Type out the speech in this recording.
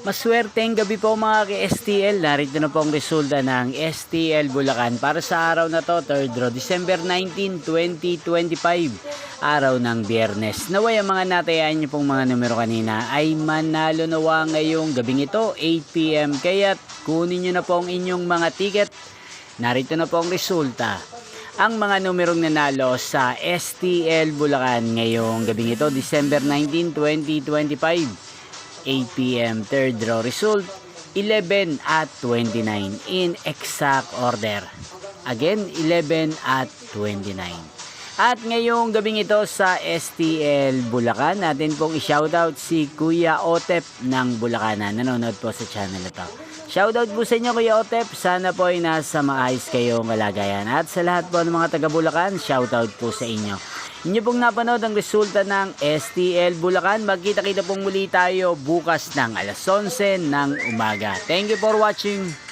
Maswerteng gabi po mga ka-STL. Narito na po ang resulta ng STL Bulacan para sa araw na to, 3rd draw, December 19, 2025, araw ng Biyernes. Naway ang mga natayaan niyo pong mga numero kanina ay manalo nawa ngayong gabing ito, 8 PM. Kaya't kunin niyo na po ang inyong mga ticket. Narito na po ang resulta. Ang mga numerong nanalo sa STL Bulacan ngayong gabing ito, December 19, 2025. 8 PM, 3rd draw result, 11 at 29 in exact order. Again, 11 at 29. At ngayong gabing ito sa STL Bulacan, natin pong i-shoutout si Kuya Otep ng Bulacan na nanonood po sa channel na to. Shoutout po sa inyo Kuya Otep, sana po ay nasa maayos kayong kalagayan. At sa lahat po ng mga taga Bulacan, shoutout po sa inyo. Inyo pong napanood ang resulta ng STL Bulacan. Magkita-kita pong muli tayo bukas ng alas 11 ng umaga. Thank you for watching.